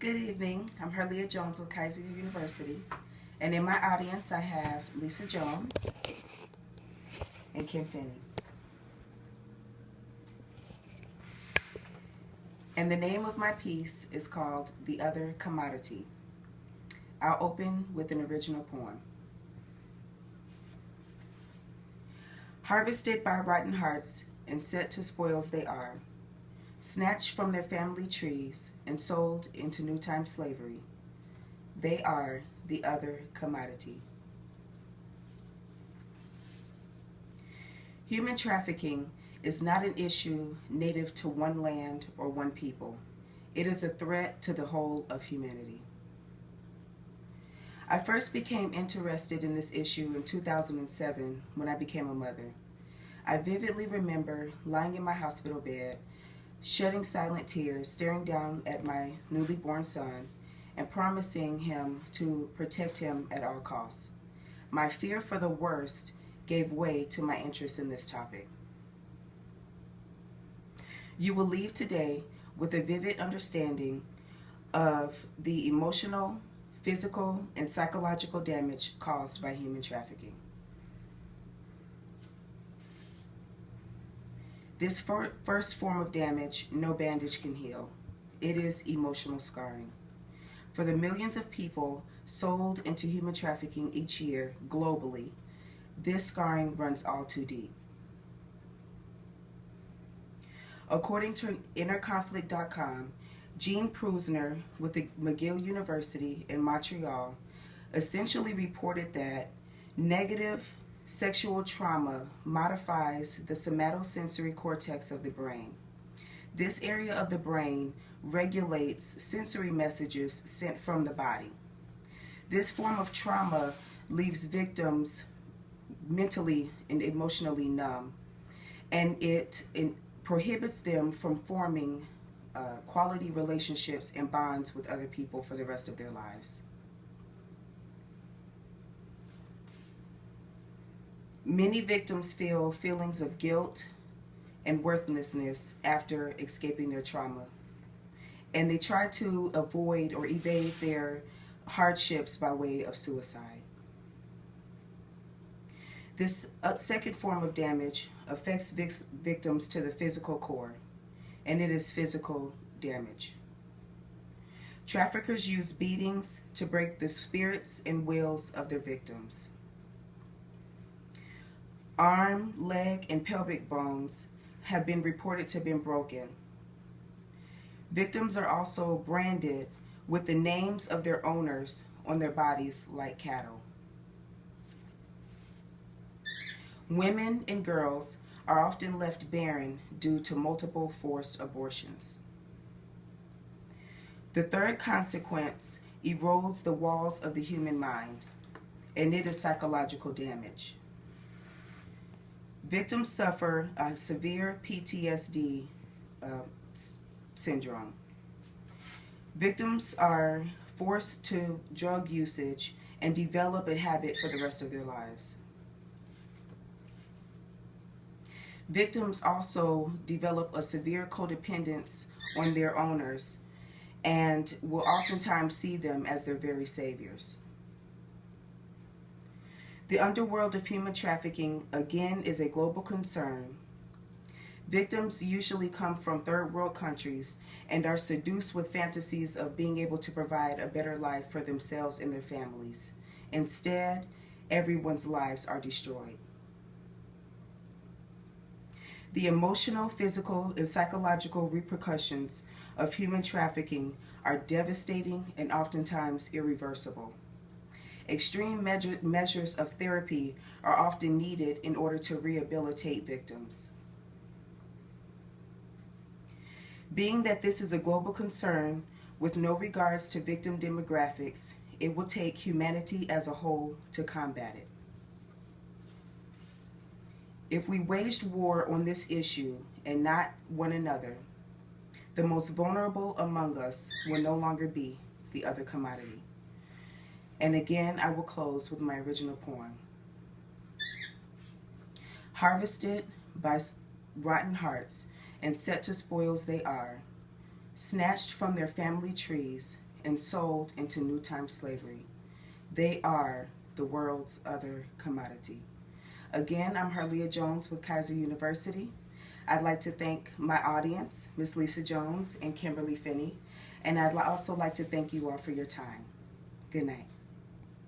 Good evening. I'm Herlia Jones with Kaiser University. And in my audience, I have Lisa Jones and Kim Finney. And the name of my piece is called The Other Commodity. I'll open with an original poem. Harvested by rotten hearts and set to spoils they are, snatched from their family trees and sold into new time slavery. They are the other commodity. Human trafficking is not an issue native to one land or one people. It is a threat to the whole of humanity. I first became interested in this issue in 2007 when I became a mother. I vividly remember lying in my hospital bed, shedding silent tears, staring down at my newly born son, and promising him to protect him at all costs. My fear for the worst gave way to my interest in this topic. You will leave today with a vivid understanding of the emotional, physical, and psychological damage caused by human trafficking. This first form of damage, no bandage can heal. It is emotional scarring. For the millions of people sold into human trafficking each year globally, this scarring runs all too deep. According to InnerConflict.com, Jean Prusiner with the McGill University in Montreal essentially reported that negative sexual trauma modifies the somatosensory cortex of the brain. This area of the brain regulates sensory messages sent from the body. This form of trauma leaves victims mentally and emotionally numb, and it prohibits them from forming quality relationships and bonds with other people for the rest of their lives. Many victims feel feelings of guilt and worthlessness after escaping their trauma, and they try to avoid or evade their hardships by way of suicide. This second form of damage affects victims to the physical core, and it is physical damage. Traffickers use beatings to break the spirits and wills of their victims. Arm, leg, and pelvic bones have been reported to have been broken. Victims are also branded with the names of their owners on their bodies like cattle. Women and girls are often left barren due to multiple forced abortions. The third consequence erodes the walls of the human mind, and it is psychological damage. Victims suffer a severe PTSD syndrome. Victims are forced to drug usage and develop a habit for the rest of their lives. Victims also develop a severe codependence on their owners and will oftentimes see them as their very saviors. The underworld of human trafficking, again, is a global concern. Victims usually come from third world countries and are seduced with fantasies of being able to provide a better life for themselves and their families. Instead, everyone's lives are destroyed. The emotional, physical, and psychological repercussions of human trafficking are devastating and oftentimes irreversible. Extreme measures of therapy are often needed in order to rehabilitate victims. Being that this is a global concern with no regards to victim demographics, it will take humanity as a whole to combat it. If we waged war on this issue and not one another, the most vulnerable among us will no longer be the other commodity. And again, I will close with my original poem. Harvested by rotten hearts and set to spoils they are, snatched from their family trees and sold into new time slavery. They are the world's other commodity. Again, I'm Harlia Jones with Kaiser University. I'd like to thank my audience, Ms. Lisa Jones and Kimberly Finney, and I'd also like to thank you all for your time. Good night.